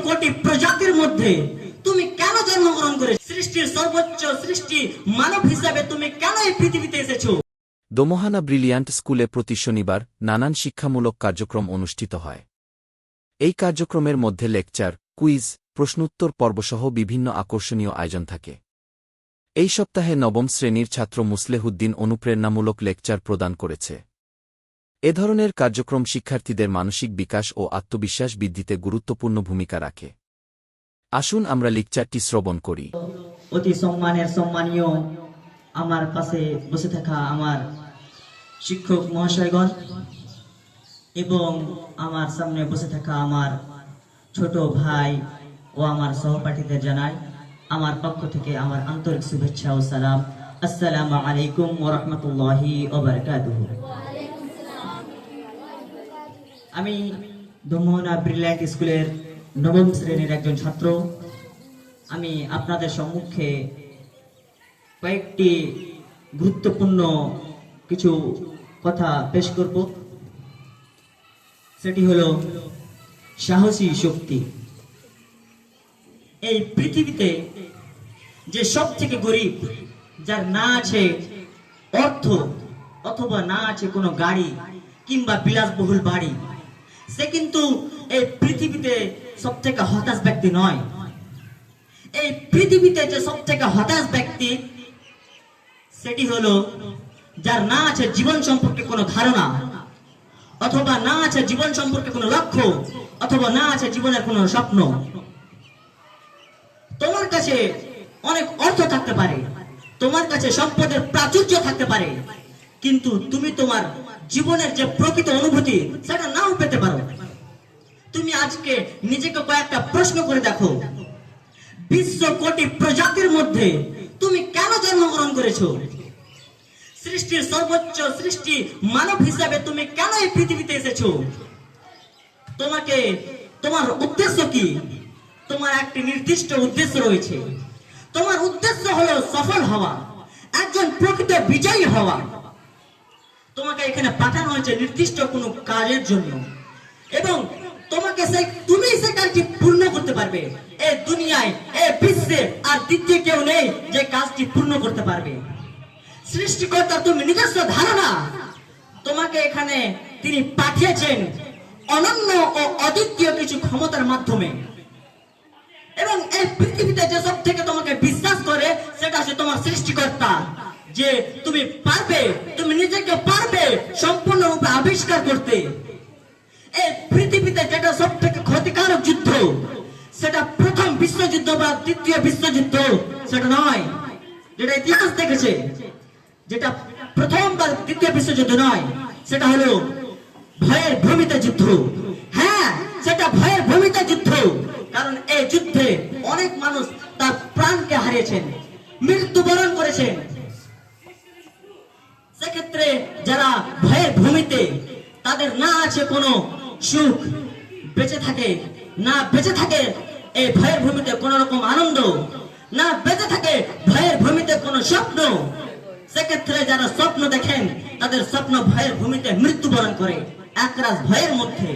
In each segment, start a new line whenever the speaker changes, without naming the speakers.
কোটি প্রজাতির মধ্যে তুমি কেন জন্মগ্রহণ করে সৃষ্টির সর্বোচ্চ সৃষ্টি মানব হিসাবে তুমি কেন এই পৃথিবীতে এসেছো?
দোমোহানা ব্রিলিয়ান্ট স্কুলে প্রতি শনিবার নানান শিক্ষামূলক কার্যক্রম অনুষ্ঠিত হয়। এই কার্যক্রমের মধ্যে লেকচার, কুইজ, প্রশ্নোত্তর পর্বসহ বিভিন্ন আকর্ষণীয় আয়োজন থাকে। এই সপ্তাহে নবম শ্রেণীর ছাত্র মুসলেহুদ্দিন অনুপ্রেরণামূলক লেকচার প্রদান করেছে। এ ধরনের কার্যক্রম শিক্ষার্থীদের মানসিক বিকাশ ও আত্মবিশ্বাস বৃদ্ধিতে গুরুত্বপূর্ণ ভূমিকা রাখে। আসুন আমরা লেকচারটি শ্রবণ করি।
অতি সম্মানীয় আমার পাশে বসে থাকা আমার শিক্ষক মহাশয়গণ এবং আমার সামনে বসে থাকা আমার ছোট ভাই ও আমার সহপাঠীদের জানাই আমার পক্ষ থেকে আমার আন্তরিক শুভেচ্ছা ও সালাম। আসসালামু আলাইকুম ওয়া রাহমাতুল্লাহি ওয়া বারাকাতুহু। আমি দোমোহানা ব্রিলিয়ান্ট স্কুলের নবম শ্রেণীর একজন ছাত্র। আমি আপনাদের সম্মুখে কয়েকটি গুরুত্বপূর্ণ কিছু কথা পেশ করব। সেটি হলো সাহসী শক্তি। এই পৃথিবীতে যে সব থেকে গরিব, যার না আছে অর্থ অথবা না আছে কোনো গাড়ি কিংবা বিলাসবহুল বাড়ি, সে কিন্তু এই পৃথিবীতে সব থেকে হতাশ ব্যক্তি নয়। এই পৃথিবীতে যে সব থেকে হতাশ ব্যক্তি, সেটি হলো যার না আছে জীবন সম্পর্কে কোনো ধারণা, অথবা না আছে জীবন সম্পর্কে কোনো লক্ষ্য, অথবা না আছে জীবনের কোনো স্বপ্ন। তোমার কাছে অনেক অর্থ থাকতে পারে, তোমার কাছে সম্পদের প্রাচুর্য থাকতে পারে, কিন্তু তুমি তোমার জীবনের যে প্রকৃত অনুভূতি সেটা নাও পেতে পারো। তুমি আজকে নিজেকে কয়েকটা প্রশ্ন করে দেখো, ২০ কোটি প্রজাতির মধ্যে তুমি কেন জন্মগ্রহণ করেছো? সৃষ্টির সর্বোচ্চ সৃষ্টি মানব হিসাবে তুমি কেন এই পৃথিবীতে এসেছো? তোমার উদ্দেশ্য কি? তোমার একটি নির্দিষ্ট উদ্দেশ্য রয়েছে। তোমার উদ্দেশ্য হলো সফল হওয়া, একজন প্রকৃত বিজয়ী হওয়া। তোমাকে এখানে পাঠানো হয়েছে নির্দিষ্ট কোনো কাজের জন্য, এবং তোমাকে তুমি সেই কাজটি পূর্ণ করতে পারবে। এই দুনিয়ায়, এই বিশ্বে আর দ্বিতীয় কেউ নেই যে কাজটি পূর্ণ করতে পারবে। সৃষ্টিকর্তা তুমি নিজস্ব ধারণা, তোমাকে এখানে তিনি পাঠিয়েছেন অনন্য ও অদ্বিতীয় কিছু ক্ষমতার মাধ্যমে। এবং এই পৃথিবীতে যে সব থেকে তোমাকে বিশ্বাস করে সেটা হচ্ছে তোমার সৃষ্টিকর্তা, যে তুমি পারবে, তুমি নিজেকে পারবে সম্পূর্ণরূপে আবিষ্কার করতে। এই পৃথিবীতে যেটা সব থেকে ক্ষতিকারক যুদ্ধ, সেটা প্রথম বিশ্বযুদ্ধ বা দ্বিতীয় বিশ্বযুদ্ধ সেটা নয়, যেটা ইতিহাস দেখেছে। যেটা প্রথম বা দ্বিতীয় বিশ্বযুদ্ধ নয়, সেটা হলো ভয়ের ভূমিতে যুদ্ধ। হ্যাঁ, সেটা ভয়ের ভূমিতে যুদ্ধ, কারণ এই যুদ্ধে অনেক মানুষ তার প্রাণকে হারিয়েছেন, মৃত্যুবরণ করেছেন। সেক্ষেত্রে যারা ভয়ের ভূমিতে, তাদের না আছে কোনো সুখ, বেঁচে থাকে না, বেঁচে থাকে এই ভয়ের ভূমিতে কোন রকম আনন্দ, না বেঁচে থাকে ভয়ের ভূমিতে কোনো স্বপ্ন। সেক্ষেত্রে যারা স্বপ্ন দেখেন, তাদের স্বপ্ন ভয়ের ভূমিতে মৃত্যুবরণ করে একরাশ ভয়ের মধ্যে।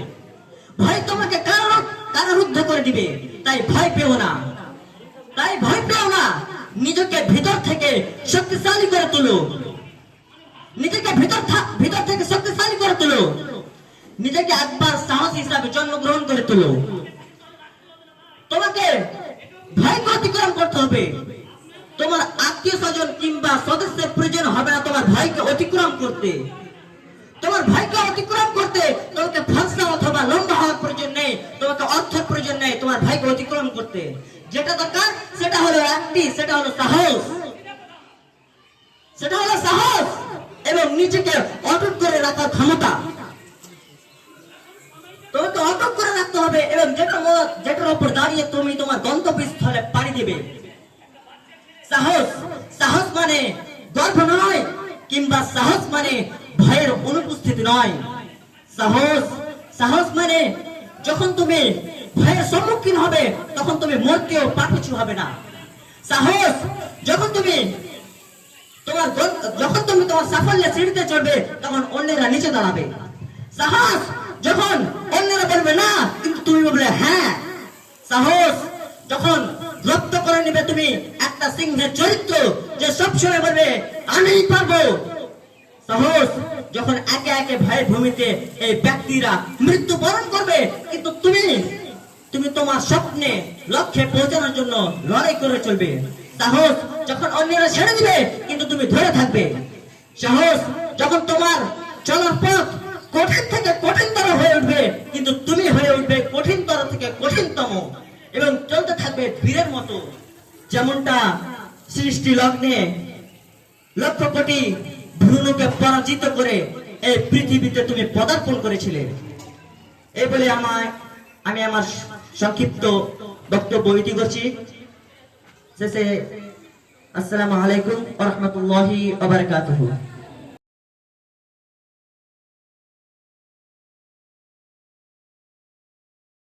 ভয় তোমাকে কারারুদ্ধ করে দিবে, তাই ভয় পেও না, তাই ভয় পেও না। নিজেকে ভিতর থেকে শক্তিশালী করে তোলো, নিজেকে ভিতর থেকে শক্তিশালী করে তোলো, নিজেকে একবার সাহস হিসাবে জন্মগ্রহণ করে তোলো। তোমাকে ভয়কে অতিক্রম করতে হবে। তোমার আত্মীয় স্বজন কিংবা সদস্যের প্রয়োজন হবে না তোমার ভয়কে অতিক্রম করতে। তোমার ভয়কে অতিক্রম করতে তোমাকে ফলসা অথবা লম্বা হওয়ার প্রয়োজন নেই, তোমাকে অর্থের প্রয়োজন নেই তোমার ভয়কে অতিক্রম করতে। যেটা দরকার সেটা হলো একটি, সেটা হলো সাহস, সেটা হলো সাহস এবং নিজেকে অটুট করে রাখার ক্ষমতা। তোমাকে অটক করে রাখতে হবে, এবং যেটার উপর দাঁড়িয়ে তুমি তোমার গন্তব্যস্থলে পাড়ি দিবে। সাহস, সাহস মানে গর্ব নয়, কিংবা সাহস মানে ভয়ের অনুপস্থিতি নয়। সাহস, সাহস মানে যখন তুমি ভয়ের সম্মুখীন হবে তখন তুমি মরতেও পাপিছু হবে না। সাহস যখন তুমি তোমার সাফল্যের সিঁড়িতে চড়বে তখন অন্যেরা নিচে দাঁড়াবে। সাহস যখন অন্যরা বলবে না কিন্তু তুমি বলবে হ্যাঁ। সাহস যখন রপ্ত করে নেবে তুমি একটা সিংহের চরিত্র যে সবসময় বলবে আমিই পারবো, সাহস যখন একে একে ভয়ের ভূমিতে এই ব্যক্তিরা মৃত্যুবরণ করবে, কিন্তু তুমি তোমার স্বপ্নে লক্ষ্যে পৌঁছানোর জন্য লড়াই করে চলবে। সাহস যখন অন্যরা ছেড়ে দিবে কিন্তু তুমি ধরে থাকবে। সাহস যখন তোমার চলার পথ কঠিন থেকে কঠিনতর হয়ে উঠবে কিন্তু তুমি হয়ে উঠবে কঠিনতর থেকে কঠিনতম এবং চলতে থাকবে বীরের মতো, যেমনটা সৃষ্টি লগ্নে লক্ষ কোটি ভ্রূণকে পরাজিত করে এই পৃথিবীতে তুমি পদার্পণ করেছিলে। এই বলে আমি আমার সংক্ষিপ্ত বক্তব্য ইতি করছি। শেষে আসসালামু আলাইকুম ওয়া রাহমাতুল্লাহি ওয়া বারাকাতুহু।